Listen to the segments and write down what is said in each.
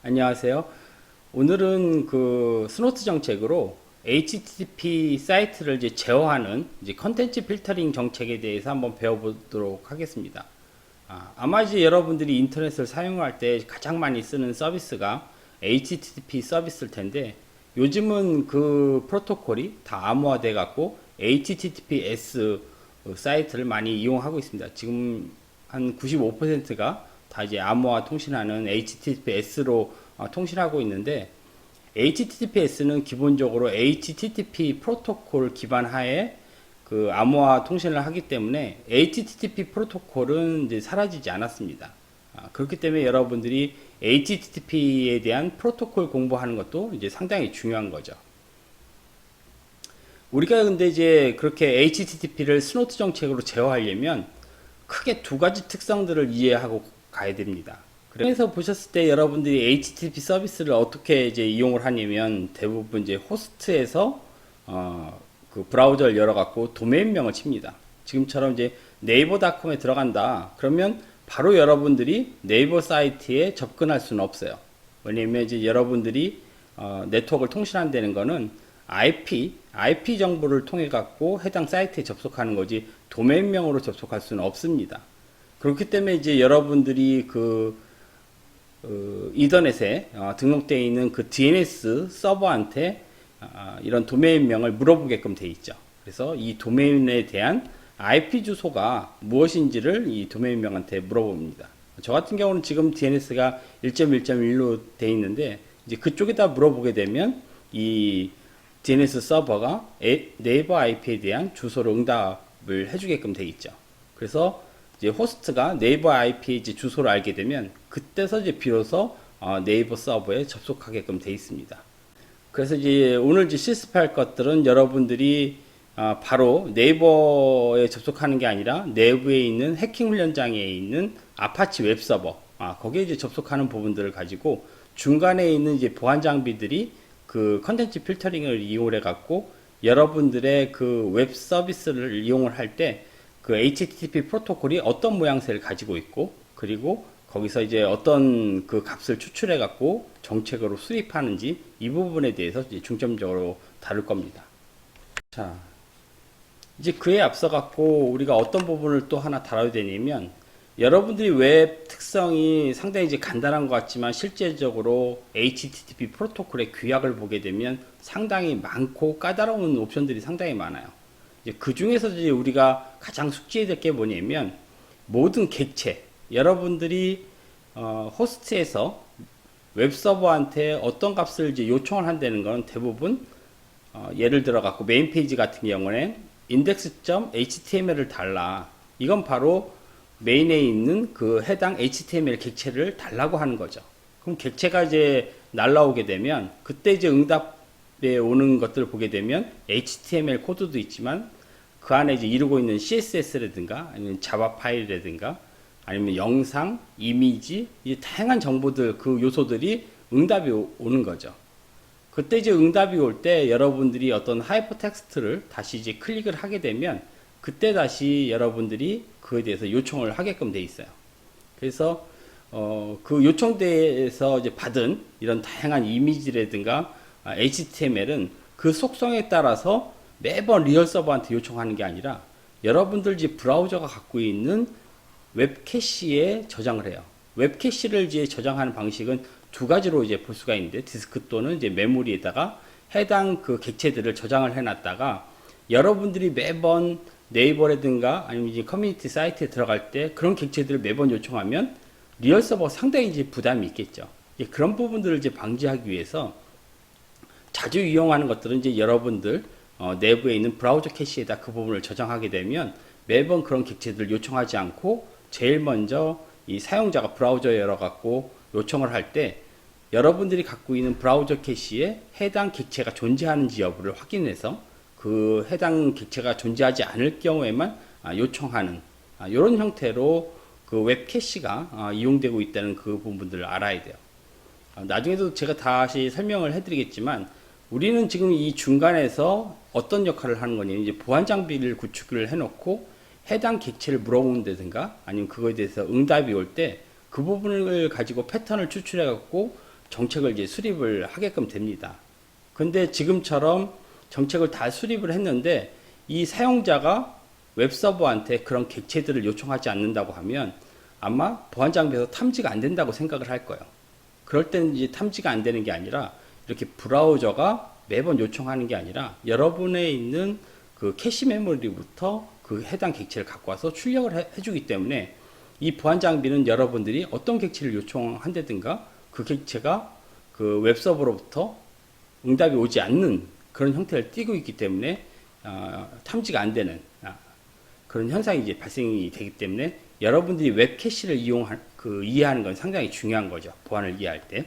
안녕하세요. 오늘은 그 스노트 정책으로 HTTP 사이트를 이제 제어하는 이제 컨텐츠 필터링 정책에 대해서 한번 배워보도록 하겠습니다. 아마 이제 여러분들이 인터넷을 사용할 때 가장 많이 쓰는 서비스가 HTTP 서비스일 텐데, 요즘은 그 프로토콜이 다 암호화돼 갖고 HTTPS 사이트를 많이 이용하고 있습니다. 지금 한 95%가 다 이제 암호화 통신하는 HTTPS로 통신하고 있는데, HTTPS는 기본적으로 HTTP 프로토콜 기반 하에 그 암호화 통신을 하기 때문에 HTTP 프로토콜은 이제 사라지지 않았습니다. 그렇기 때문에 여러분들이 HTTP에 대한 프로토콜 공부하는 것도 이제 상당히 중요한 거죠. 우리가 근데 이제 그렇게 HTTP를 스노트 정책으로 제어하려면 크게 두 가지 특성들을 이해하고 가야 됩니다. 그래서 보셨을 때 여러분들이 HTTP 서비스를 어떻게 이제 이용을 하냐면, 대부분 이제 호스트에서 그 브라우저를 열어갖고 도메인명을 칩니다. 지금처럼 이제 네이버닷컴에 들어간다 그러면 바로 여러분들이 네이버 사이트에 접근할 수는 없어요. 왜냐면 이제 여러분들이 네트워크를 통신한다는 거는 IP 정보를 통해 갖고 해당 사이트에 접속하는 거지 도메인명으로 접속할 수는 없습니다. 그렇기 때문에 이제 여러분들이 이더넷에 등록되어 있는 그 DNS 서버한테 이런 도메인명을 물어보게끔 되어 있죠. 그래서 이 도메인에 대한 IP 주소가 무엇인지를 이 도메인명한테 물어봅니다. 저 같은 경우는 지금 DNS가 1.1.1로 되어 있는데, 이제 그쪽에다 물어보게 되면 이 DNS 서버가 네이버 IP에 대한 주소로 응답을 해주게끔 되어 있죠. 그래서 이제 호스트가 네이버 IP 이제 주소를 알게 되면 그때서 이제 비로소 네이버 서버에 접속하게끔 되어 있습니다. 그래서 이제 오늘 이제 실습할 것들은 여러분들이 바로 네이버에 접속하는 게 아니라 내부에 있는 해킹 훈련장에 있는 아파치 웹서버, 거기에 이제 접속하는 부분들을 가지고 중간에 있는 이제 보안 장비들이 그 컨텐츠 필터링을 이용해 갖고 여러분들의 그 웹 서비스를 이용을 할 때 그 HTTP 프로토콜이 어떤 모양새를 가지고 있고, 그리고 거기서 이제 어떤 그 값을 추출해 갖고 정책으로 수립하는지, 이 부분에 대해서 이제 중점적으로 다룰 겁니다. 자, 이제 그에 앞서 갖고 우리가 어떤 부분을 또 하나 다뤄야 되냐면, 여러분들이 웹 특성이 상당히 이제 간단한 것 같지만 실제적으로 HTTP 프로토콜의 규약을 보게 되면 상당히 많고 까다로운 옵션들이 상당히 많아요. 이제 그 중에서 이제 우리가 가장 숙지해야 될 게 뭐냐면, 모든 객체, 여러분들이 호스트에서 웹 서버한테 어떤 값을 이제 요청을 한다는 건 대부분 예를 들어 갖고 메인 페이지 같은 경우는 index.html을 달라. 이건 바로 메인에 있는 그 해당 HTML 객체를 달라고 하는 거죠. 그럼 객체가 이제 날라오게 되면 그때 이제 응답에 오는 것들을 보게 되면 HTML 코드도 있지만 그 안에 이제 이루고 있는 CSS라든가 아니면 자바 파일이라든가 아니면 영상, 이미지, 이 다양한 정보들, 그 요소들이 응답이 오는 거죠. 그때 이제 응답이 올 때 여러분들이 어떤 하이퍼텍스트를 다시 이제 클릭을 하게 되면 그때 다시 여러분들이 그에 대해서 요청을 하게끔 돼 있어요. 그래서 그 요청대에서 이제 받은 이런 다양한 이미지라든가 HTML은 그 속성에 따라서 매번 리얼 서버한테 요청하는 게 아니라 여러분들 이제 브라우저가 갖고 있는 웹 캐시에 저장을 해요. 웹 캐시를 이제 저장하는 방식은 두 가지로 이제 볼 수가 있는데, 디스크 또는 이제 메모리에다가 해당 그 객체들을 저장을 해놨다가 여러분들이 매번 네이버라든가 아니면 이제 커뮤니티 사이트에 들어갈 때 그런 객체들을 매번 요청하면 리얼 서버 상당히 이제 부담이 있겠죠. 그런 부분들을 이제 방지하기 위해서 자주 이용하는 것들은 이제 여러분들 내부에 있는 브라우저 캐시에다 그 부분을 저장하게 되면 매번 그런 객체들을 요청하지 않고 제일 먼저 이 사용자가 브라우저에 열어갖고 요청을 할 때 여러분들이 갖고 있는 브라우저 캐시에 해당 객체가 존재하는지 여부를 확인해서 그 해당 객체가 존재하지 않을 경우에만 요청하는 이런 형태로 그 웹 캐시가 이용되고 있다는 그 부분들을 알아야 돼요. 나중에도 제가 다시 설명을 해드리겠지만, 우리는 지금 이 중간에서 어떤 역할을 하는 거냐면 이제 보안 장비를 구축을 해놓고 해당 객체를 물어본다든가 아니면 그거에 대해서 응답이 올 때 그 부분을 가지고 패턴을 추출해 갖고 정책을 이제 수립을 하게끔 됩니다. 근데 지금처럼 정책을 다 수립을 했는데 이 사용자가 웹서버한테 그런 객체들을 요청하지 않는다고 하면 아마 보안 장비에서 탐지가 안 된다고 생각을 할 거예요. 그럴 때는 이제 탐지가 안 되는 게 아니라 이렇게 브라우저가 매번 요청하는 게 아니라 여러분에 있는 그 캐시 메모리부터 그 해당 객체를 갖고 와서 출력을 해주기 때문에 이 보안 장비는 여러분들이 어떤 객체를 요청한다든가 그 객체가 그 웹서버로부터 응답이 오지 않는 그런 형태를 띠고 있기 때문에 탐지가 안 되는 그런 현상이 이제 발생이 되기 때문에 여러분들이 웹 캐시를 이해하는 건 상당히 중요한 거죠. 보안을 이해할 때.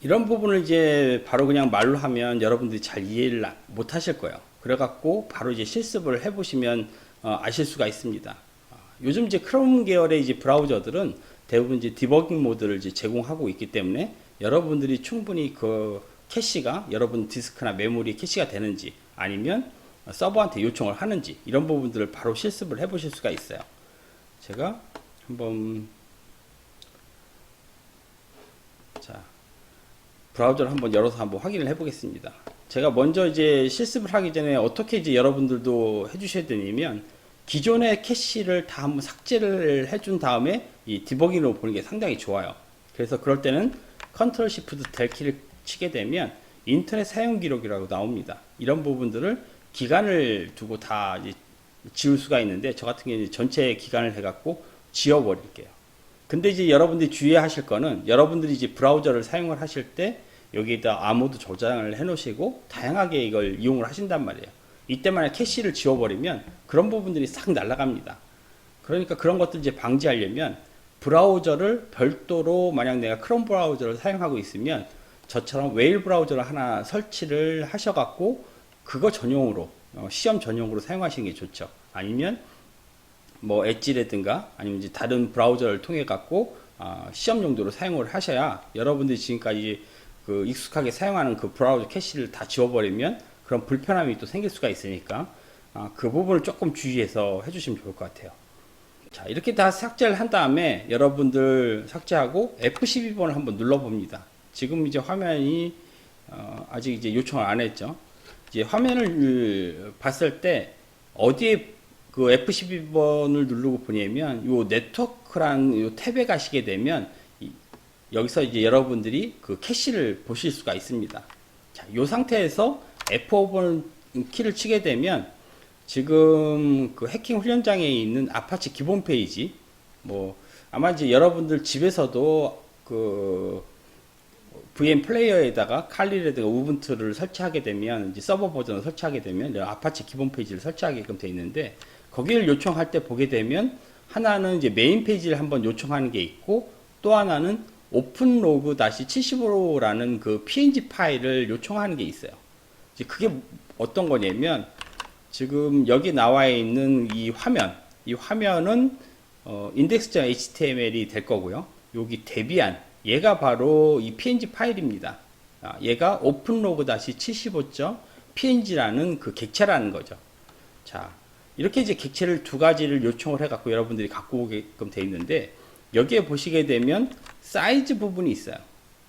이런 부분을 이제 바로 그냥 말로 하면 여러분들이 잘 이해를 못 하실 거예요. 그래갖고 바로 이제 실습을 해보시면 아실 수가 있습니다. 요즘 이제 크롬 계열의 이제 브라우저들은 대부분 이제 디버깅 모드를 이제 제공하고 있기 때문에 여러분들이 충분히 그 캐시가 여러분 디스크나 메모리 캐시가 되는지 아니면 서버한테 요청을 하는지 이런 부분들을 바로 실습을 해보실 수가 있어요. 제가 한번 브라우저를 한번 열어서 한번 확인을 해보겠습니다. 제가 먼저 이제 실습을 하기 전에 어떻게 이제 여러분들도 해주셔야 되냐면 기존의 캐시를 다 한번 삭제를 해준 다음에 이 디버깅으로 보는 게 상당히 좋아요. 그래서 그럴 때는 컨트롤 시프트 델 키를 치게 되면 인터넷 사용 기록이라고 나옵니다. 이런 부분들을 기간을 두고 다 이제 지울 수가 있는데 저 같은 경우는 전체 기간을 해갖고 지워버릴게요. 근데 이제 여러분들이 주의하실 거는 여러분들이 이제 브라우저를 사용을 하실 때 여기에다 아무도 저장을 해 놓으시고 다양하게 이걸 이용을 하신단 말이에요. 이때만에 캐시를 지워버리면 그런 부분들이 싹 날아갑니다. 그러니까 그런 것들 이제 방지하려면 브라우저를 별도로 만약 내가 크롬 브라우저를 사용하고 있으면 저처럼 웨일 브라우저를 하나 설치를 하셔갖고 그거 전용으로 시험 전용으로 사용하시는 게 좋죠. 아니면 뭐 엣지라든가 아니면 이제 다른 브라우저를 통해 갖고 시험 용도로 사용을 하셔야 여러분들이 지금까지 그 익숙하게 사용하는 그 브라우저 캐시를 다 지워버리면 그런 불편함이 또 생길 수가 있으니까 그 부분을 조금 주의해서 해주시면 좋을 것 같아요. 자, 이렇게 다 삭제를 한 다음에 여러분들 삭제하고 F12번을 한번 눌러봅니다. 지금 이제 화면이 아직 이제 요청을 안 했죠. 이제 화면을 봤을 때 어디에 그 F12번을 누르고 보냐면 요 네트워크란 요 탭에 가시게 되면 여기서 이제 여러분들이 그 캐시를 보실 수가 있습니다. 자, 요 상태에서 F5번 키를 치게 되면 지금 그 해킹 훈련장에 있는 아파치 기본 페이지 뭐 아마 이제 여러분들 집에서도 그 VM 플레이어에다가 칼리라든가 우분투를 설치하게 되면 이제 서버 버전을 설치하게 되면 아파치 기본 페이지를 설치하게끔 되어 있는데 거기를 요청할 때 보게 되면 하나는 이제 메인 페이지를 한번 요청하는 게 있고 또 하나는 openlog-75라는 그 png 파일을 요청하는 게 있어요. 이제 그게 어떤 거냐면 지금 여기 나와 있는 이 화면은 index.html이 될 거고요. 여기 대비한 얘가 바로 이 png 파일입니다. 얘가 openlog-75.png라는 그 객체라는 거죠. 자, 이렇게 이제 객체를 두 가지를 요청을 해갖고 여러분들이 갖고 오게끔 되어 있는데 여기에 보시게 되면 사이즈 부분이 있어요.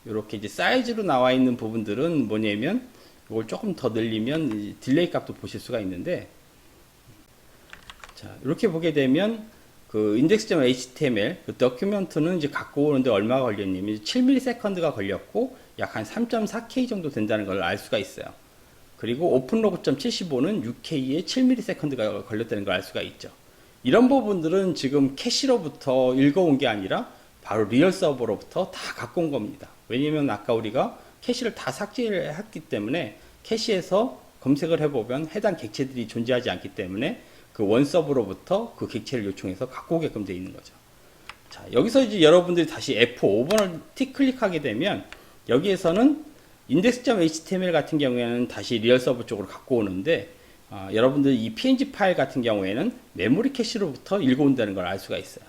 이렇게 이제 사이즈로 나와 있는 부분들은 뭐냐면 이걸 조금 더 늘리면 딜레이 값도 보실 수가 있는데 자, 이렇게 보게 되면 그 index.html 그 더큐멘트는 이제 갖고 오는데 얼마가 걸렸냐면 7ms가 걸렸고 약 한 3.4K 정도 된다는 걸 알 수가 있어요. 그리고 openlog.75는 6K에 7ms가 걸렸다는 걸 알 수가 있죠. 이런 부분들은 지금 캐시로부터 읽어온 게 아니라 바로 리얼 서버로부터 다 갖고 온 겁니다. 왜냐면 아까 우리가 캐시를 다 삭제를 했기 때문에 캐시에서 검색을 해보면 해당 객체들이 존재하지 않기 때문에 그 원 서버로부터 그 객체를 요청해서 갖고 오게끔 되어 있는 거죠. 자, 여기서 이제 여러분들이 다시 F5번을 틱 클릭하게 되면 여기에서는 index.html 같은 경우에는 다시 리얼 서버 쪽으로 갖고 오는데 여러분들 이 png 파일 같은 경우에는 메모리 캐시로부터 읽어온다는 걸 알 수가 있어요.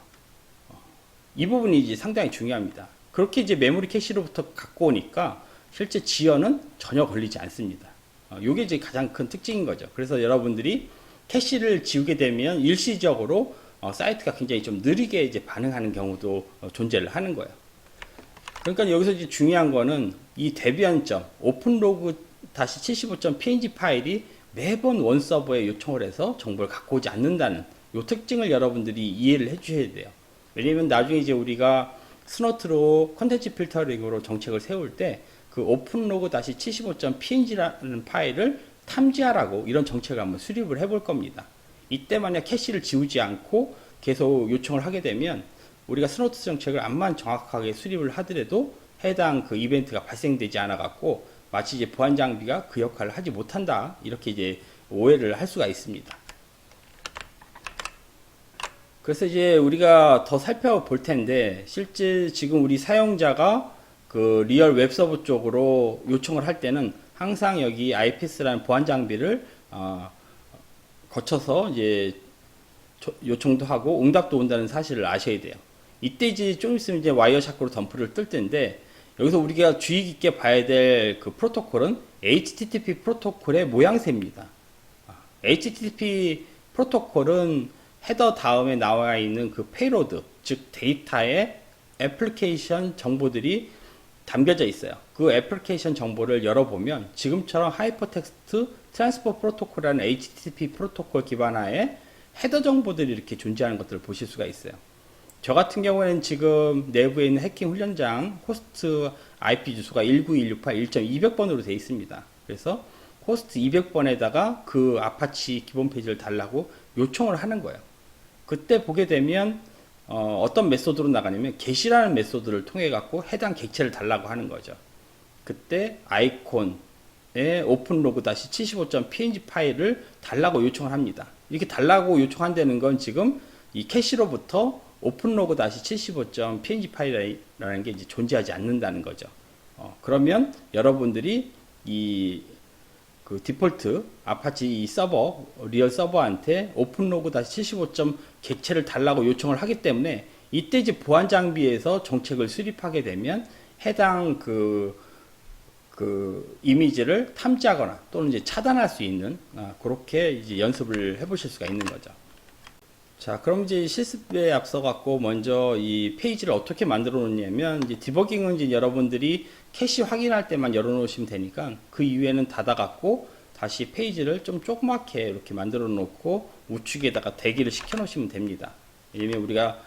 이 부분이 이제 상당히 중요합니다. 그렇게 이제 메모리 캐시로부터 갖고 오니까 실제 지연은 전혀 걸리지 않습니다. 이게 이제 가장 큰 특징인 거죠. 그래서 여러분들이 캐시를 지우게 되면 일시적으로 사이트가 굉장히 좀 느리게 이제 반응하는 경우도 존재를 하는 거예요. 그러니까 여기서 이제 중요한 거는 이 대변점 openlog-75.png 파일이 매번 원 서버에 요청을 해서 정보를 갖고 오지 않는다는 이 특징을 여러분들이 이해를 해 주셔야 돼요. 왜냐면 나중에 이제 우리가 스노트로 컨텐츠 필터링으로 정책을 세울 때 그 openlog-75.png라는 파일을 탐지하라고 이런 정책을 한번 수립을 해볼 겁니다. 이때 만약 캐시를 지우지 않고 계속 요청을 하게 되면 우리가 스노트 정책을 암만 정확하게 수립을 하더라도 해당 그 이벤트가 발생되지 않아 갖고 마치 이제 보안 장비가 그 역할을 하지 못한다 이렇게 이제 오해를 할 수가 있습니다. 그래서 이제 우리가 더 살펴볼 텐데 실제 지금 우리 사용자가 그 리얼 웹서버 쪽으로 요청을 할 때는 항상 여기 IPS라는 보안 장비를 거쳐서 이제 요청도 하고 응답도 온다는 사실을 아셔야 돼요. 이때 이제 좀 있으면 이제 와이어샤크로 덤프를 뜰 텐데 여기서 우리가 주의 깊게 봐야 될 그 프로토콜은 HTTP 프로토콜의 모양새입니다. HTTP 프로토콜은 헤더 다음에 나와 있는 그 페이로드, 즉 데이터의 애플리케이션 정보들이 담겨져 있어요. 그 애플리케이션 정보를 열어보면 지금처럼 하이퍼텍스트 트랜스퍼 프로토콜이라는 HTTP 프로토콜 기반하에 헤더 정보들이 이렇게 존재하는 것들을 보실 수가 있어요. 저 같은 경우에는 지금 내부에 있는 해킹 훈련장 호스트 IP 주소가 192.168.1.200번으로 되어 있습니다. 그래서 호스트 200번에다가 그 아파치 기본 페이지를 달라고 요청을 하는 거예요. 그때 보게 되면 어떤 메소드로 나가냐면 get이라는 메소드를 통해 갖고 해당 객체를 달라고 하는 거죠. 그때 아이콘에 openlog-75.png 파일을 달라고 요청을 합니다. 이렇게 달라고 요청한다는 건 지금 이 캐시로부터 openlog-75.png 파일이라는 게 이제 존재하지 않는다는 거죠. 그러면 여러분들이 그 디폴트 아파치 이 서버 리얼 서버한테 openlog-75. 객체를 달라고 요청을 하기 때문에 이때 이제 보안 장비에서 정책을 수립하게 되면 해당 그 이미지를 탐지하거나 또는 이제 차단할 수 있는 그렇게 이제 연습을 해보실 수가 있는 거죠. 자, 그럼 이제 실습에 앞서 갖고 먼저 이 페이지를 어떻게 만들어 놓냐면 이제 디버깅은 이제 여러분들이 캐시 확인할 때만 열어 놓으시면 되니까 그 이후에는 닫아 갖고 다시 페이지를 좀 조그맣게 이렇게 만들어 놓고 우측에다가 대기를 시켜 놓으시면 됩니다. 왜냐면 우리가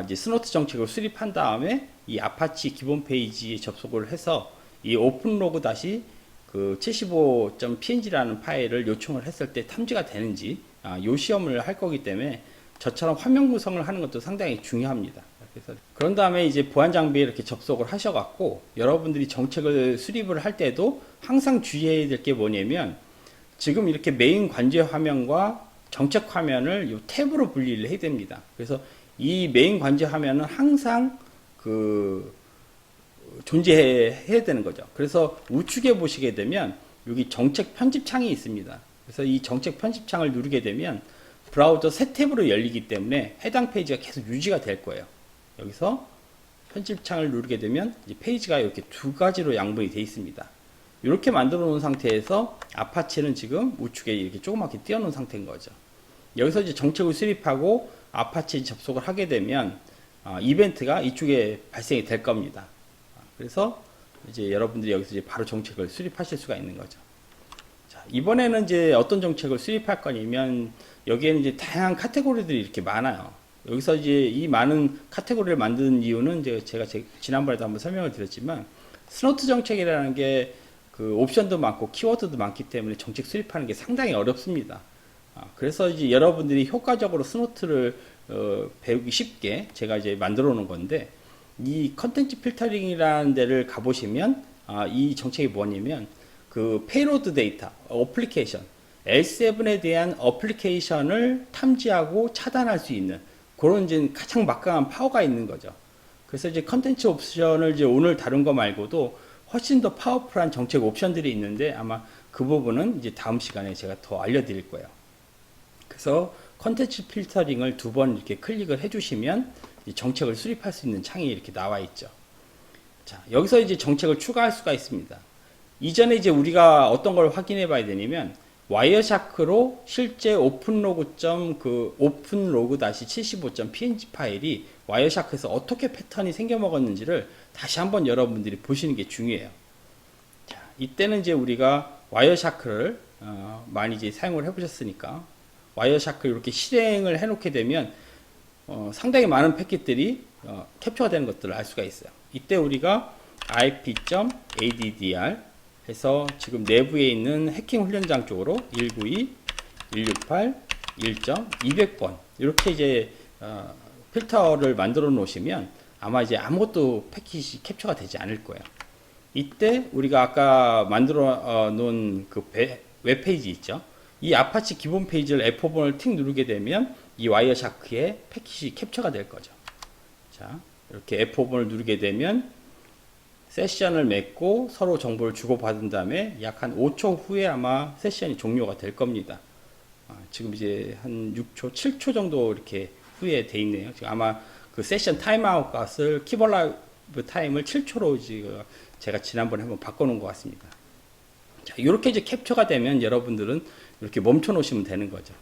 이제 스노트 정책을 수립한 다음에 이 아파치 기본 페이지에 접속을 해서 이 openlog-75.png라는 파일을 요청을 했을 때 탐지가 되는지 요 시험을 할 거기 때문에 저처럼 화면 구성을 하는 것도 상당히 중요합니다. 그래서 그런 다음에 이제 보안 장비에 이렇게 접속을 하셔갖고 여러분들이 정책을 수립을 할 때도 항상 주의해야 될 게 뭐냐면 지금 이렇게 메인 관제 화면과 정책 화면을 이 탭으로 분리를 해야 됩니다. 그래서 이 메인 관제 화면은 항상 존재해야 되는 거죠. 그래서 우측에 보시게 되면 여기 정책 편집 창이 있습니다. 그래서 이 정책 편집 창을 누르게 되면 브라우저 새 탭으로 열리기 때문에 해당 페이지가 계속 유지가 될 거예요. 여기서 편집 창을 누르게 되면 이제 페이지가 이렇게 두 가지로 양분이 되어 있습니다. 이렇게 만들어 놓은 상태에서 아파치는 지금 우측에 이렇게 조그맣게 띄워 놓은 상태인 거죠. 여기서 이제 정책을 수립하고 아파치에 접속을 하게 되면 이벤트가 이쪽에 발생이 될 겁니다. 그래서 이제 여러분들이 여기서 이제 바로 정책을 수립하실 수가 있는 거죠. 자, 이번에는 이제 어떤 정책을 수립할 거냐면 여기에는 이제 다양한 카테고리들이 이렇게 많아요. 여기서 이제 이 많은 카테고리를 만든 이유는 이제 제가 지난번에도 한번 설명을 드렸지만 스노트 정책이라는 게 그 옵션도 많고 키워드도 많기 때문에 정책 수립하는 게 상당히 어렵습니다. 그래서 이제 여러분들이 효과적으로 스노트를 배우기 쉽게 제가 이제 만들어 놓은 건데 이 컨텐츠 필터링이라는 데를 가보시면 이 정책이 뭐냐면 그 페이로드 데이터, 어플리케이션, L7에 대한 어플리케이션을 탐지하고 차단할 수 있는 그런 이제 가장 막강한 파워가 있는 거죠. 그래서 이제 컨텐츠 옵션을 이제 오늘 다룬 거 말고도 훨씬 더 파워풀한 정책 옵션들이 있는데 아마 그 부분은 이제 다음 시간에 제가 더 알려드릴 거예요. 그래서 컨텐츠 필터링을 두 번 이렇게 클릭을 해주시면 정책을 수립할 수 있는 창이 이렇게 나와 있죠. 자, 여기서 이제 정책을 추가할 수가 있습니다. 이전에 이제 우리가 어떤 걸 확인해 봐야 되냐면 와이어샤크로 실제 오픈로그.75.png 파일이 와이어샤크에서 어떻게 패턴이 생겨먹었는지를 다시 한번 여러분들이 보시는 게 중요해요. 자, 이때는 이제 우리가 와이어샤크를 많이 이제 사용을 해보셨으니까 와이어샤크 이렇게 실행을 해놓게 되면 상당히 많은 패킷들이 캡처가 되는 것들을 알 수가 있어요. 이때 우리가 ip.addr 해서 지금 내부에 있는 해킹 훈련장 쪽으로 192, 168, 1.200번 이렇게 이제 필터를 만들어 놓으시면 아마 이제 아무것도 패킷이 캡처가 되지 않을 거예요. 이때 우리가 아까 만들어 놓은 그 웹페이지 있죠. 이 아파치 기본 페이지를 F5번을 틱 누르게 되면 이 와이어샤크의 패킷이 캡처가 될 거죠. 자, 이렇게 F5번을 누르게 되면 세션을 맺고 서로 정보를 주고받은 다음에 약 한 5초 후에 아마 세션이 종료가 될 겁니다. 지금 이제 한 6초, 7초 정도 이렇게 후에 돼 있네요. 지금 아마 그 세션 타임아웃 값을 키보드 라이브 타임을 7초로 지금 제가 지난번에 한번 바꿔놓은 것 같습니다. 자, 이렇게 이제 캡처가 되면 여러분들은 이렇게 멈춰 놓으시면 되는 거죠.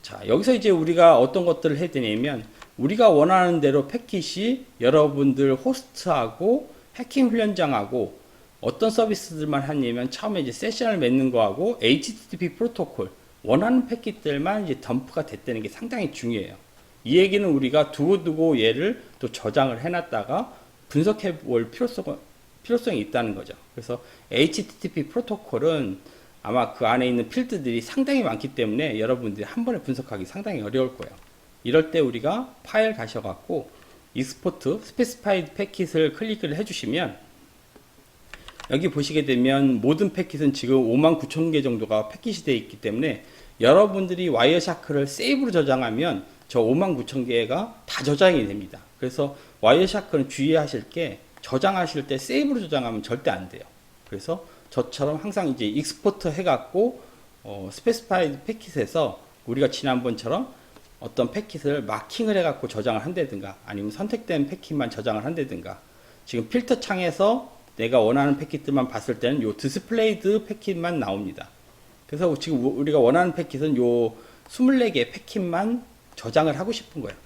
자, 여기서 이제 우리가 어떤 것들을 해야 되냐면 우리가 원하는 대로 패킷이 여러분들 호스트하고 해킹 훈련장하고 어떤 서비스들만 하냐면 처음에 이제 세션을 맺는 거하고 HTTP 프로토콜 원하는 패킷들만 이제 덤프가 됐다는 게 상당히 중요해요. 이 얘기는 우리가 두고두고 얘를 또 저장을 해놨다가 분석해 볼 필요성이 있다는 거죠. 그래서 HTTP 프로토콜은 아마 그 안에 있는 필드들이 상당히 많기 때문에 여러분들이 한 번에 분석하기 상당히 어려울 거예요. 이럴 때 우리가 파일 가셔갖고 익스포트 스페시파이드 패킷을 클릭을 해주시면 여기 보시게 되면 모든 패킷은 지금 59,000개 정도가 패킷이 되어 있기 때문에 여러분들이 와이어샤크를 세이브로 저장하면 저 59,000개가 다 저장이 됩니다. 그래서 와이어샤크는 주의하실 게 저장하실 때 세이브로 저장하면 절대 안 돼요. 그래서 저처럼 항상 이제 익스포트 해갖고 스페시파이드 패킷에서 우리가 지난번처럼 어떤 패킷을 마킹을 해갖고 저장을 한다든가 아니면 선택된 패킷만 저장을 한다든가 지금 필터 창에서 내가 원하는 패킷들만 봤을 때는 요 디스플레이드 패킷만 나옵니다. 그래서 지금 우리가 원하는 패킷은 요 24개의 패킷만 저장을 하고 싶은 거예요.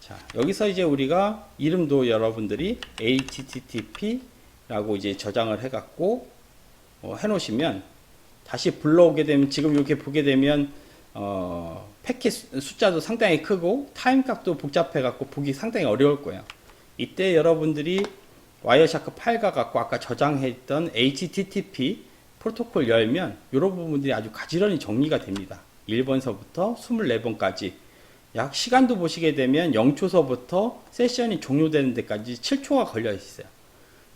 자, 여기서 이제 우리가 이름도 여러분들이 http라고 이제 저장을 해갖고 해놓으시면 다시 불러오게 되면 지금 이렇게 보게 되면 패킷 숫자도 상당히 크고 타임 값도 복잡해 갖고 보기 상당히 어려울 거예요. 이때 여러분들이 와이어샤크 파일과 갖고 아까 저장했던 HTTP 프로토콜 열면 이런 부분들이 아주 가지런히 정리가 됩니다. 1번서부터 24번까지 약 시간도 보시게 되면 0초서부터 세션이 종료되는 데까지 7초가 걸려 있어요.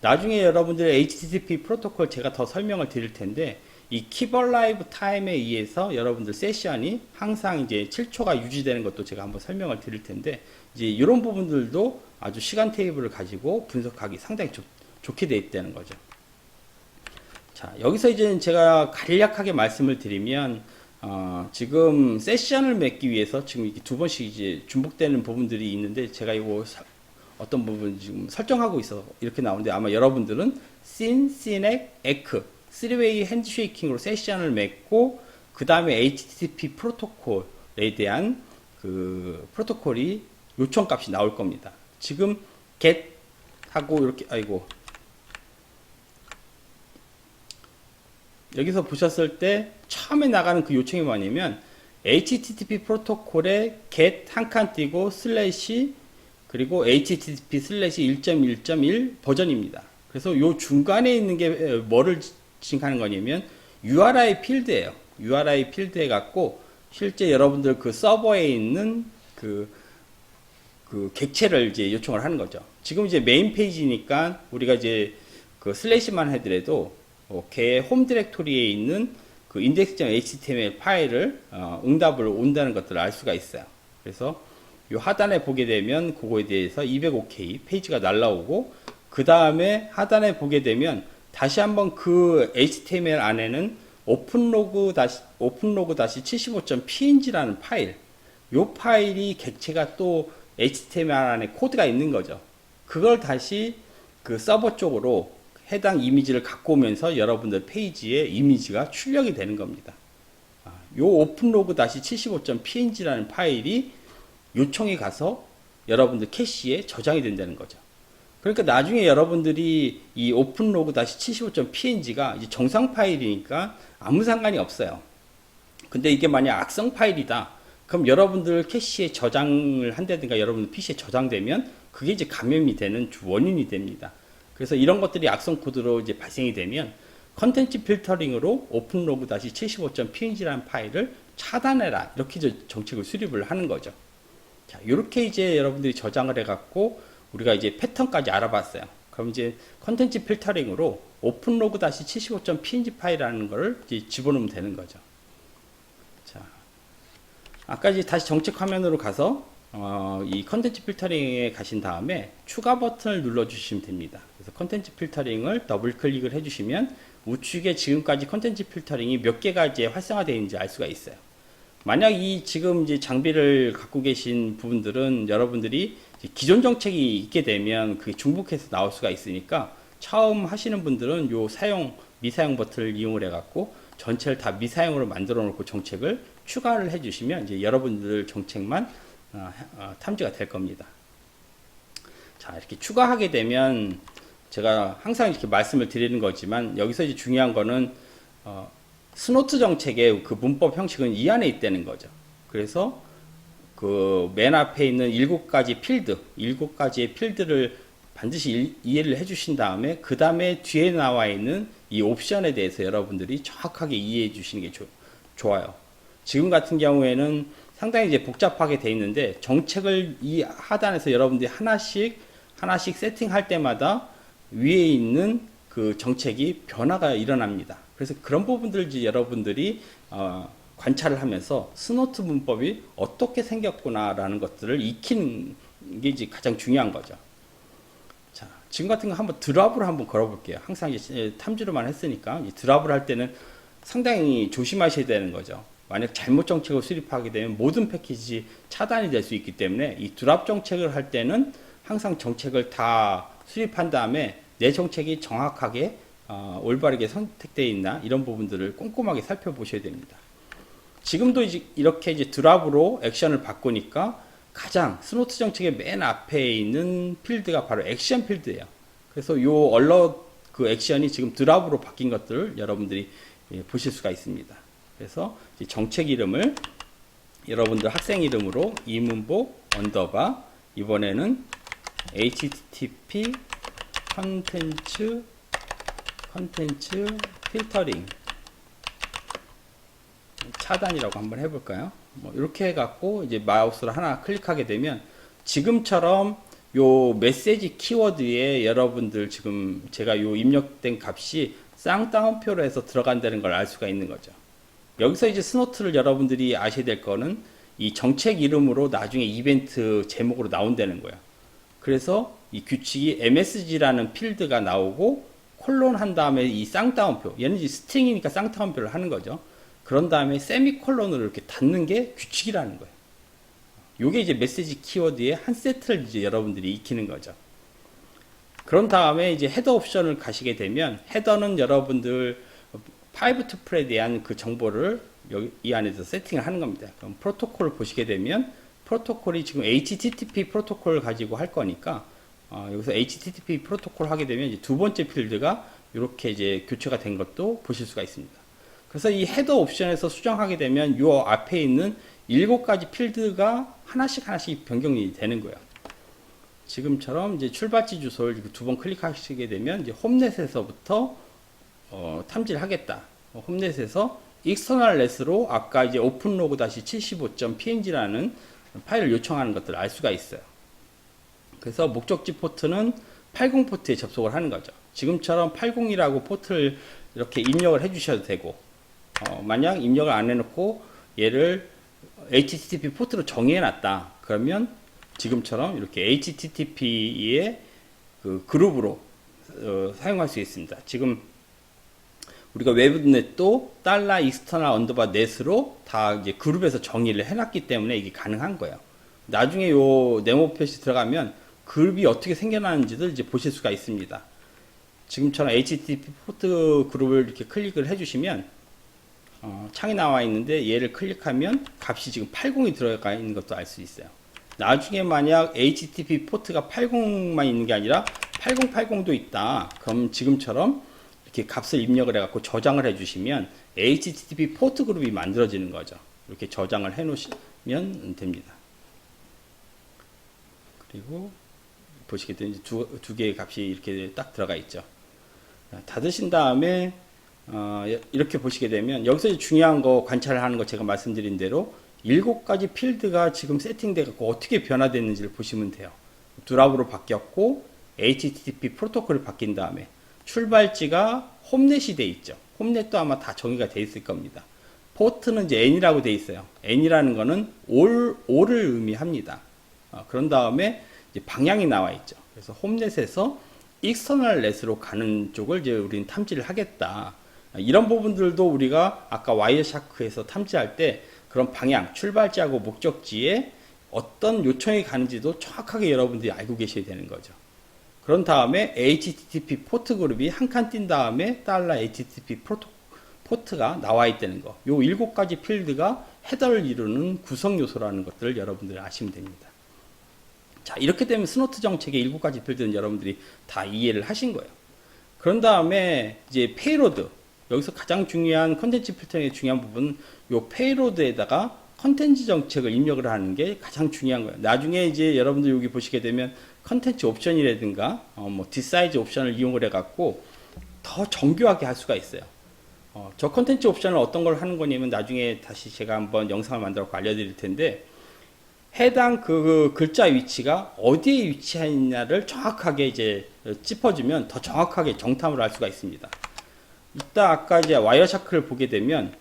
나중에 여러분들 HTTP 프로토콜 제가 더 설명을 드릴 텐데 이 키보드 라이브 타임에 의해서 여러분들 세션이 항상 이제 7초가 유지되는 것도 제가 한번 설명을 드릴 텐데 이제 이런 부분들도 아주 시간 테이블을 가지고 분석하기 상당히 좋게 되어 있다는 거죠. 자, 여기서 이제 제가 간략하게 말씀을 드리면 지금 세션을 맺기 위해서 지금 이렇게 두 번씩 이제 중복되는 부분들이 있는데 제가 이거 어떤 부분 지금 설정하고 있어 이렇게 나오는데 아마 여러분들은 SYN, ECK 3웨이 핸드쉐이킹으로 세션을 맺고 그 다음에 HTTP 프로토콜에 대한 그 프로토콜이 요청값이 나올 겁니다. 지금 get 하고 이렇게 여기서 보셨을 때 처음에 나가는 그 요청이 뭐냐면 HTTP 프로토콜에 get 한 칸 띄고 슬래시 그리고 HTTP 슬래시 1.1.1 버전입니다. 그래서 요 중간에 있는 게 뭐를 하는 거냐면 URI 필드예요. URI 필드에 갖고 실제 여러분들 그 서버에 있는 그 객체를 이제 요청을 하는 거죠. 지금 이제 메인 페이지니까 우리가 이제 그 슬래시만 하더라도 걔의 홈 디렉토리에 있는 그 index.html 파일을 응답을 온다는 것들을 알 수가 있어요. 그래서 요 하단에 보게 되면 그거에 대해서 205K 페이지가 날라오고 그 다음에 하단에 보게 되면 다시 한번 그 HTML 안에는 openlog-75.png라는 파일, 요 파일이 객체가 또 HTML 안에 코드가 있는 거죠. 그걸 다시 그 서버 쪽으로 해당 이미지를 갖고 오면서 여러분들 페이지에 이미지가 출력이 되는 겁니다. 요 openlog-75.png라는 파일이 요청이 가서 여러분들 캐시에 저장이 된다는 거죠. 그러니까 나중에 여러분들이 이 openlog-75.png가 이제 정상 파일이니까 아무 상관이 없어요. 근데 이게 만약 악성 파일이다. 그럼 여러분들 캐시에 저장을 한다든가 여러분들 PC에 저장되면 그게 이제 감염이 되는 원인이 됩니다. 그래서 이런 것들이 악성 코드로 이제 발생이 되면 컨텐츠 필터링으로 openlog-75.png라는 파일을 차단해라. 이렇게 이제 정책을 수립을 하는 거죠. 자, 이렇게 이제 여러분들이 저장을 해갖고 우리가 이제 패턴까지 알아봤어요. 그럼 이제 컨텐츠 필터링으로 openlog-75.png 파일이라는 거를 이제 집어넣으면 되는 거죠. 자, 아까 이제 다시 정책 화면으로 가서 이 컨텐츠 필터링에 가신 다음에 추가 버튼을 눌러 주시면 됩니다. 그래서 컨텐츠 필터링을 더블 클릭을 해주시면 우측에 지금까지 컨텐츠 필터링이 몇 개가 이제 활성화되어 있는지 알 수가 있어요. 만약 이 지금 이제 장비를 갖고 계신 부분들은 여러분들이 기존 정책이 있게 되면 그게 중복해서 나올 수가 있으니까 처음 하시는 분들은 요 미사용 버튼을 이용을 해갖고 전체를 다 미사용으로 만들어 놓고 정책을 추가를 해주시면 이제 여러분들 정책만 탐지가 될 겁니다. 자, 이렇게 추가하게 되면 제가 항상 이렇게 말씀을 드리는 거지만 여기서 이제 중요한 거는 스노트 정책의 그 문법 형식은 이 안에 있다는 거죠. 그래서 그 맨 앞에 있는 7가지의 필드를 반드시 이해를 해 주신 다음에 그 다음에 뒤에 나와 있는 이 옵션에 대해서 여러분들이 정확하게 이해해 주시는 게 좋아요. 지금 같은 경우에는 상당히 이제 복잡하게 돼 있는데 정책을 이 하단에서 여러분들이 하나씩 세팅할 때마다 위에 있는 그 정책이 변화가 일어납니다. 그래서 그런 부분들 이제 여러분들이 관찰을 하면서 스노트 문법이 어떻게 생겼구나라는 것들을 익히는 게 이제 가장 중요한 거죠. 자, 지금 같은 거 한번 드랍으로 한번 걸어볼게요. 항상 이제 탐지로만 했으니까 이 드랍을 할 때는 상당히 조심하셔야 되는 거죠. 만약 잘못 정책을 수립하게 되면 모든 패키지 차단이 될 수 있기 때문에 이 드랍 정책을 할 때는 항상 정책을 다 수립한 다음에 내 정책이 정확하게 올바르게 선택되어 있나 이런 부분들을 꼼꼼하게 살펴보셔야 됩니다. 지금도 이렇게 이제 드랍으로 액션을 바꾸니까 가장 스노트 정책의 맨 앞에 있는 필드가 바로 액션 필드예요. 그래서 요 얼럿 그 액션이 지금 드랍으로 바뀐 것들을 여러분들이 보실 수가 있습니다. 그래서 정책 이름을 여러분들 학생 이름으로 이문복 언더바 이번에는 http 컨텐츠 필터링 차단이라고 한번 해볼까요? 뭐 이렇게 해갖고 이제 마우스를 하나 클릭하게 되면 지금처럼 요 메시지 키워드에 여러분들 지금 제가 요 입력된 값이 쌍따옴표로 해서 들어간다는 걸 알 수가 있는 거죠. 여기서 이제 스노트를 여러분들이 아셔야 될 거는 이 정책 이름으로 나중에 이벤트 제목으로 나온다는 거예요. 그래서 이 규칙이 MSG라는 필드가 나오고 콜론 한 다음에 이 쌍따옴표, 얘는 이제 스트링이니까 쌍따옴표를 하는 거죠. 그런 다음에 세미콜론으로 이렇게 닫는 게 규칙이라는 거예요. 요게 이제 메시지 키워드의 한 세트를 이제 여러분들이 익히는 거죠. 그런 다음에 이제 헤더 옵션을 가시게 되면 헤더는 여러분들 파이브 투플에 대한 그 정보를 여기 이 안에서 세팅을 하는 겁니다. 그럼 프로토콜을 보시게 되면 프로토콜이 지금 HTTP 프로토콜을 가지고 할 거니까 여기서 HTTP 프로토콜 하게 되면 이제 두 번째 필드가 이렇게 이제 교체가 된 것도 보실 수가 있습니다. 그래서 이 헤더 옵션에서 수정하게 되면 이 앞에 있는 7가지 필드가 하나씩 변경이 되는 거예요. 지금처럼 이제 출발지 주소를 두 번 클릭하시게 되면 이제 홈넷에서부터 탐지를 하겠다. 홈넷에서 익스터널 넷으로 아까 이제 openlog-75.png라는 파일을 요청하는 것들을 알 수가 있어요. 그래서 목적지 포트는 80 포트에 접속을 하는 거죠. 지금처럼 80이라고 포트를 이렇게 입력을 해 주셔도 되고 만약 입력을 안 해놓고 얘를 HTTP 포트로 정의해 놨다. 그러면 지금처럼 이렇게 HTTP의 그 그룹으로 사용할 수 있습니다. 지금 우리가 외부넷도 $external_net으로 다 이제 그룹에서 정의를 해놨기 때문에 이게 가능한 거예요. 나중에 요 네모 표시 들어가면 그룹이 어떻게 생겨나는지도 이제 보실 수가 있습니다. 지금처럼 HTTP 포트 그룹을 이렇게 클릭을 해주시면 창이 나와 있는데 얘를 클릭하면 값이 지금 80이 들어가 있는 것도 알 수 있어요. 나중에 만약 HTTP 포트가 80만 있는 게 아니라 8080도 있다. 그럼 지금처럼 이렇게 값을 입력을 해갖고 저장을 해주시면 HTTP 포트 그룹이 만들어지는 거죠. 이렇게 저장을 해 놓으시면 됩니다. 그리고 보시게 되면 두 개의 값이 이렇게 딱 들어가 있죠. 닫으신 다음에 이렇게 보시게 되면 여기서 중요한 거 관찰을 하는 거 제가 말씀드린 대로 7가지 필드가 지금 세팅돼 갖고 어떻게 변화됐는지를 보시면 돼요. 드랍으로 바뀌었고 HTTP 프로토콜이 바뀐 다음에 출발지가 홈넷이 돼 있죠. 홈넷도 아마 다 정의가 돼 있을 겁니다. 포트는 이제 N이라고 돼 있어요. N이라는 거는 all을 의미합니다. 그런 다음에 이제 방향이 나와 있죠. 그래서 홈넷에서 익스터널 넷으로 가는 쪽을 이제 우리는 탐지를 하겠다. 이런 부분들도 우리가 아까 와이어샤크에서 탐지할 때 그런 방향, 출발지하고 목적지에 어떤 요청이 가는지도 정확하게 여러분들이 알고 계셔야 되는 거죠. 그런 다음에 HTTP 포트 그룹이 한 칸 띈 다음에 $HTTP 포트가 나와 있다는 거. 요 7가지 필드가 헤더를 이루는 구성 요소라는 것들을 여러분들이 아시면 됩니다. 자, 이렇게 되면 스노트 정책의 7가지 필드는 여러분들이 다 이해를 하신 거예요. 그런 다음에 이제 페이로드. 여기서 가장 중요한 컨텐츠 필터링의 중요한 부분은 요 페이로드에다가 컨텐츠 정책을 입력을 하는 게 가장 중요한 거예요. 나중에 이제 여러분들 여기 보시게 되면 컨텐츠 옵션이라든가 뭐 디사이즈 옵션을 이용을 해갖고 더 정교하게 할 수가 있어요. 저 컨텐츠 옵션을 어떤 걸 하는 거냐면 나중에 다시 제가 한번 영상을 만들어 알려드릴 텐데 해당 그 글자 위치가 어디에 위치하느냐를 정확하게 이제 짚어주면 더 정확하게 정탐을 할 수가 있습니다. 이따 아까 이제 와이어샤크를 보게 되면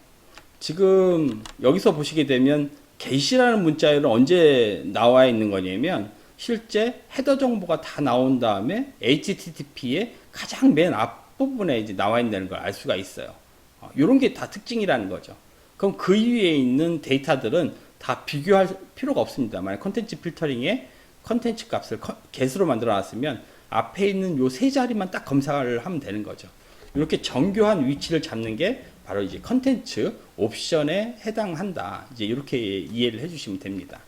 지금 여기서 보시게 되면 게시라는 문자열은 언제 나와 있는 거냐면 실제 헤더 정보가 다 나온 다음에 HTTP의 가장 맨 앞부분에 이제 나와 있는 걸 알 수가 있어요. 이런 게 다 특징이라는 거죠. 그럼 그 위에 있는 데이터들은 다 비교할 필요가 없습니다. 만약 컨텐츠 필터링에 컨텐츠 값을 get으로 만들어 놨으면 앞에 있는 요 세 자리만 딱 검사를 하면 되는 거죠. 이렇게 정교한 위치를 잡는 게 바로 이제 컨텐츠 옵션에 해당한다. 이제 이렇게 이해를 해주시면 됩니다.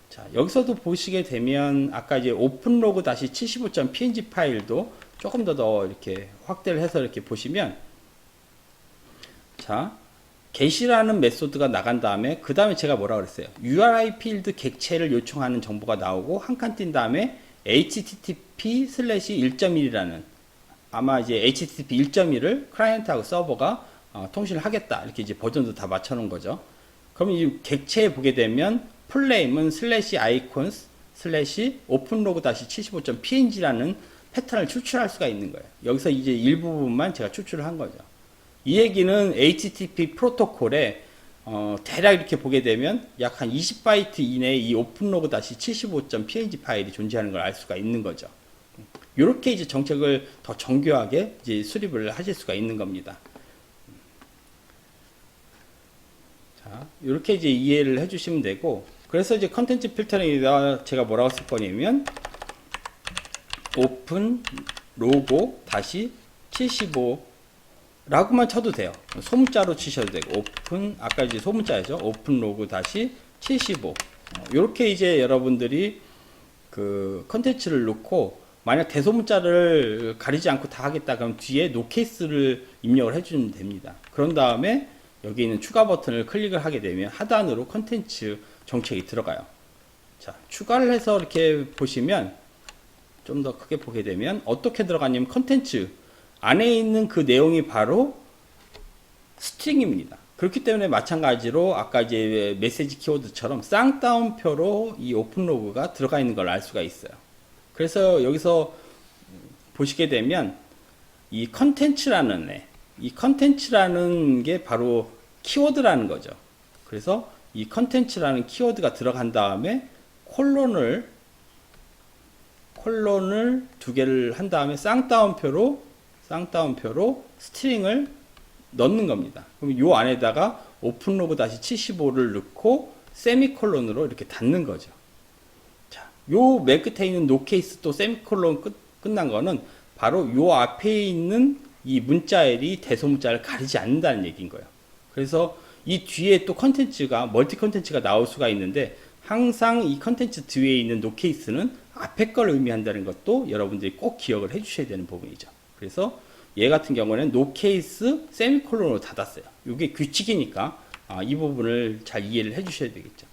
자, 여기서도 보시게 되면 아까 이제 openlog-75.png 파일도 조금 더 이렇게 확대를 해서 이렇게 보시면 자, get이라는 메소드가 나간 다음에 그 다음에 제가 뭐라 그랬어요? URI 필드 객체를 요청하는 정보가 나오고 한 칸 띈 다음에 http/1.1이라는 아마 이제 http 1.1을 클라이언트하고 서버가 통신을 하겠다. 이렇게 이제 버전도 다 맞춰놓은 거죠. 그럼 이 객체에 보게 되면 플레임은 /icons /openlog-75.png라는 패턴을 추출할 수가 있는 거예요. 여기서 이제 일부분만 제가 추출을 한 거죠. 이 얘기는 HTTP 프로토콜에 대략 이렇게 보게 되면 약 한 20바이트 이내에 이 openlog-75.png 파일이 존재하는 걸 알 수가 있는 거죠. 이렇게 이제 정책을 더 정교하게 이제 수립을 하실 수가 있는 겁니다. 자, 이렇게 이제 이해를 해주시면 되고, 그래서 이제 컨텐츠 필터링에다 제가 뭐라고 쓸 거냐면, open logo -75 라고만 쳐도 돼요. 소문자로 치셔도 되고, open, 아까 이제 소문자였죠. open logo -75. 이렇게 이제 여러분들이 그 컨텐츠를 넣고, 만약 대소문자를 가리지 않고 다 하겠다 그러면 뒤에 노케이스를 입력을 해주면 됩니다. 그런 다음에 여기 있는 추가 버튼을 클릭을 하게 되면 하단으로 컨텐츠 정책이 들어가요. 자, 추가를 해서 이렇게 보시면 좀 더 크게 보게 되면 어떻게 들어가냐면 컨텐츠 안에 있는 그 내용이 바로 스트링입니다. 그렇기 때문에 마찬가지로 아까 이제 메시지 키워드처럼 쌍따옴표로 이 오픈로그가 들어가 있는 걸 알 수가 있어요. 그래서 여기서 보시게 되면 이 컨텐츠라는 게 바로 키워드라는 거죠. 그래서 이 컨텐츠라는 키워드가 들어간 다음에 콜론을 두 개를 한 다음에 쌍따옴표로 스트링을 넣는 겁니다. 그럼 요 안에다가 openlog-75를 넣고 세미콜론으로 이렇게 닫는 거죠. 요 맨 끝에 있는 노케이스 또 세미콜론 끝난 거는 바로 요 앞에 있는 이 문자열이 대소문자를 가리지 않는다는 얘기인 거예요. 그래서 이 뒤에 또 컨텐츠가 멀티 컨텐츠가 나올 수가 있는데 항상 이 컨텐츠 뒤에 있는 노케이스는 앞에 걸 의미한다는 것도 여러분들이 꼭 기억을 해 주셔야 되는 부분이죠. 그래서 얘 같은 경우는 노케이스 세미콜론으로 닫았어요. 이게 규칙이니까 이 부분을 잘 이해를 해 주셔야 되겠죠.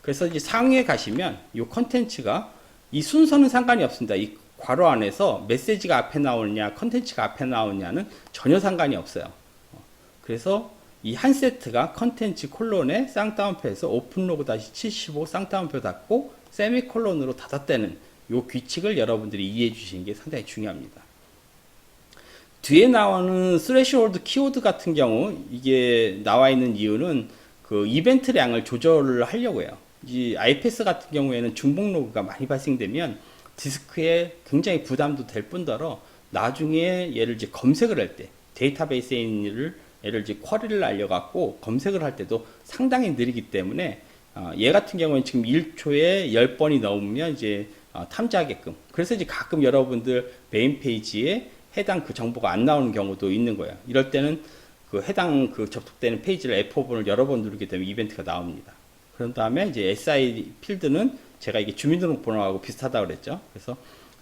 그래서 이제 상위에 가시면 이 컨텐츠가 이 순서는 상관이 없습니다. 이 괄호 안에서 메시지가 앞에 나오느냐 컨텐츠가 앞에 나오느냐는 전혀 상관이 없어요. 그래서 이 한 세트가 컨텐츠 콜론에 쌍따옴표에서 오픈로그 다시 75 쌍따옴표 닫고 세미콜론으로 닫았다는 이 규칙을 여러분들이 이해해 주시는 게 상당히 중요합니다. 뒤에 나오는 스레시홀드 키워드 같은 경우 이게 나와 있는 이유는 그 이벤트량을 조절을 하려고 해요. 이 IPS 같은 경우에는 중복 로그가 많이 발생되면 디스크에 굉장히 부담도 될 뿐더러 나중에 얘를 이제 검색을 할 때 데이터베이스에 있는 일을 얘를 이제 쿼리를 알려갖고 검색을 할 때도 상당히 느리기 때문에 얘 같은 경우는 지금 1초에 10번이 넘으면 이제 탐지하게끔. 그래서 이제 가끔 여러분들 메인 페이지에 해당 그 정보가 안 나오는 경우도 있는 거예요. 이럴 때는 그 해당 그 접속되는 페이지를 F5번을 여러 번 누르게 되면 이벤트가 나옵니다. 그런 다음에 이제 SI 필드는 제가 이게 주민등록번호하고 비슷하다고 그랬죠. 그래서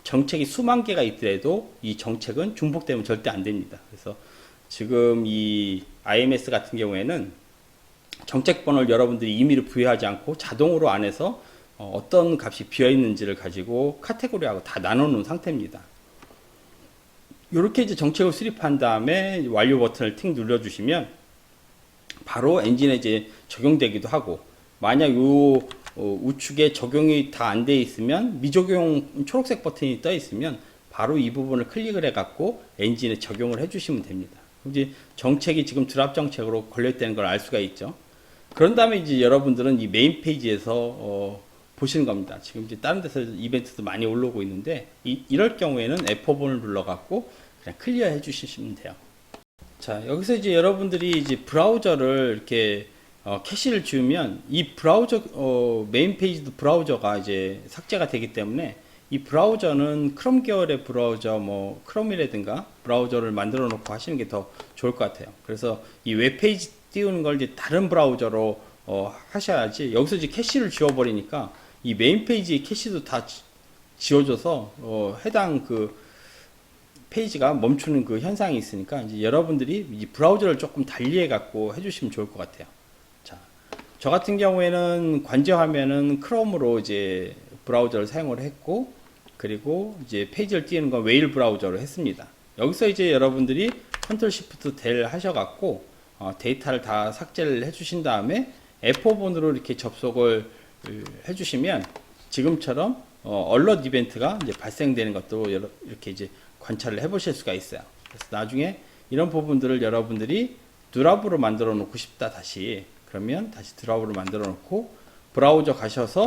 정책이 수만 개가 있더라도 이 정책은 중복되면 절대 안 됩니다. 그래서 지금 이 IMS 같은 경우에는 정책번호를 여러분들이 임의로 부여하지 않고 자동으로 안에서 어떤 값이 비어 있는지를 가지고 카테고리하고 다 나눠 놓은 상태입니다. 이렇게 이제 정책을 수립한 다음에 완료 버튼을 틱 눌러주시면 바로 엔진에 이제 적용되기도 하고, 만약 요 우측에 적용이 다 안 돼 있으면 미적용 초록색 버튼이 떠 있으면 바로 이 부분을 클릭을 해 갖고 엔진에 적용을 해 주시면 됩니다. 이제 정책이 지금 드랍 정책으로 걸려있다는 걸 알 수가 있죠. 그런 다음에 이제 여러분들은 이 메인 페이지에서 보시는 겁니다. 지금 이제 다른 데서 이벤트도 많이 올라오고 있는데 이럴 경우에는 F5번을 눌러갖고 그냥 클리어 해 주시면 돼요. 자, 여기서 이제 여러분들이 이제 브라우저를 이렇게 캐시를 지우면 이 브라우저 메인 페이지도 브라우저가 이제 삭제가 되기 때문에 이 브라우저는 크롬 계열의 브라우저 뭐 크롬이라든가 브라우저를 만들어 놓고 하시는 게 더 좋을 것 같아요. 그래서 이 웹페이지 띄우는 걸 이제 다른 브라우저로 하셔야지, 여기서 이제 캐시를 지워버리니까 이 메인 페이지 캐시도 다 지워져서 해당 그 페이지가 멈추는 그 현상이 있으니까 이제 여러분들이 이 브라우저를 조금 달리해 갖고 해주시면 좋을 것 같아요. 자, 저 같은 경우에는 관제화면은 크롬으로 이제 브라우저를 사용을 했고, 그리고 이제 페이지를 띄우는 건 웨일 브라우저로 했습니다. 여기서 이제 여러분들이 컨트롤 시프트 델 하셔갖고 데이터를 다 삭제를 해주신 다음에 F5번으로 이렇게 접속을 해주시면 지금처럼 얼럿 이벤트가 이제 발생되는 것도 이렇게 이제 관찰을 해보실 수가 있어요. 그래서 나중에 이런 부분들을 여러분들이 드랍으로 만들어 놓고 싶다 다시, 그러면 다시 드랍으로 만들어 놓고 브라우저 가셔서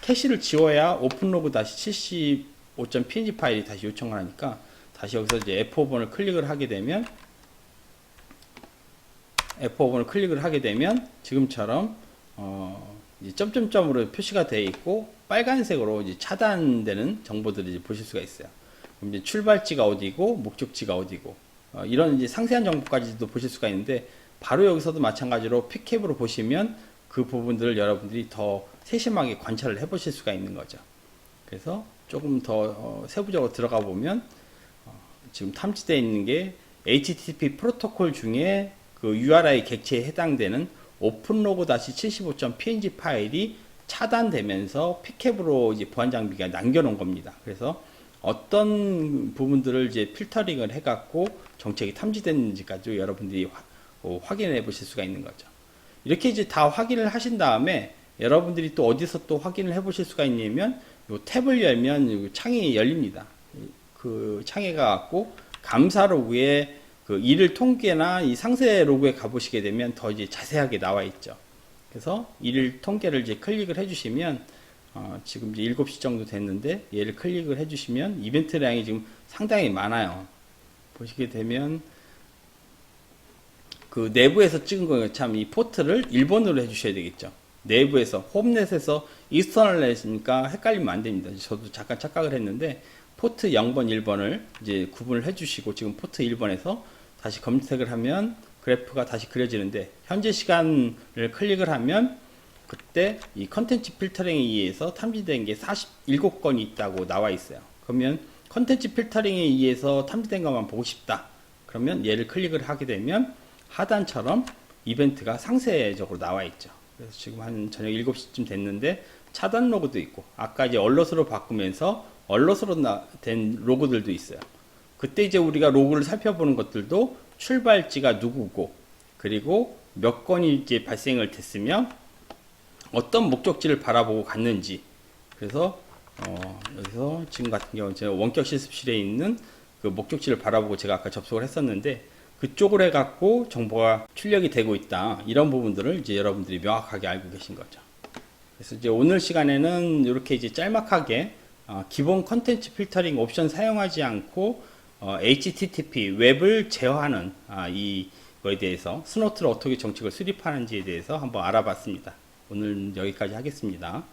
캐시를 지워야 오픈로그 다시 75.png 파일이 다시 요청을 하니까 다시 여기서 이제 F5번을 클릭을 하게 되면 지금처럼 이제 점점점으로 표시가 되어 있고 빨간색으로 이제 차단되는 정보들을 이제 보실 수가 있어요. 그럼 이제 출발지가 어디고 목적지가 어디고 이런 이제 상세한 정보까지도 보실 수가 있는데, 바로 여기서도 마찬가지로 픽캡으로 보시면 그 부분들을 여러분들이 더 세심하게 관찰을 해 보실 수가 있는 거죠. 그래서 조금 더 세부적으로 들어가 보면 지금 탐지되어 있는 게 HTTP 프로토콜 중에 그 URI 객체에 해당되는 openlog-75.png 파일이 차단되면서 픽캡으로 이제 보안 장비가 남겨놓은 겁니다. 그래서 어떤 부분들을 이제 필터링을 해갖고 정책이 탐지됐는지까지 여러분들이 확인해 보실 수가 있는 거죠. 이렇게 이제 다 확인을 하신 다음에 여러분들이 또 어디서 또 확인을 해 보실 수가 있냐면, 요 탭을 열면 요 창이 열립니다. 그 창에 가갖고 감사 로그에 그 일일 통계나 이 상세 로그에 가보시게 되면 더 이제 자세하게 나와 있죠. 그래서 일일 통계를 이제 클릭을 해주시면 지금 이제 7시 정도 됐는데 얘를 클릭을 해주시면 이벤트량이 지금 상당히 많아요. 보시게 되면 그 내부에서 찍은 거 참 이 포트를 1번으로 해주셔야 되겠죠. 내부에서 홈넷에서 익스터널넷이니까 헷갈리면 안 됩니다. 저도 잠깐 착각을 했는데 포트 0번, 1번을 이제 구분을 해주시고 지금 포트 1번에서 다시 검색을 하면 그래프가 다시 그려지는데 현재 시간을 클릭을 하면 그때 이 컨텐츠 필터링에 의해서 탐지된 게 47건이 있다고 나와 있어요. 그러면 컨텐츠 필터링에 의해서 탐지된 것만 보고 싶다. 그러면 얘를 클릭을 하게 되면 하단처럼 이벤트가 상세적으로 나와 있죠. 그래서 지금 한 저녁 7시쯤 됐는데 차단 로그도 있고 아까 이제 얼럿으로 바꾸면서 얼럿으로 된 로그들도 있어요. 그때 이제 우리가 로그를 살펴보는 것들도 출발지가 누구고 그리고 몇 건이 이제 발생을 됐으면 어떤 목적지를 바라보고 갔는지. 그래서 여기서 지금 같은 경우는 제가 원격 실습실에 있는 그 목적지를 바라보고 제가 아까 접속을 했었는데 그쪽으로 해갖고 정보가 출력이 되고 있다. 이런 부분들을 이제 여러분들이 명확하게 알고 계신 거죠. 그래서 이제 오늘 시간에는 이렇게 이제 짤막하게 기본 컨텐츠 필터링 옵션 사용하지 않고 HTTP 웹을 제어하는 이거에 대해서 스노트를 어떻게 정책을 수립하는지에 대해서 한번 알아봤습니다. 오늘 여기까지 하겠습니다.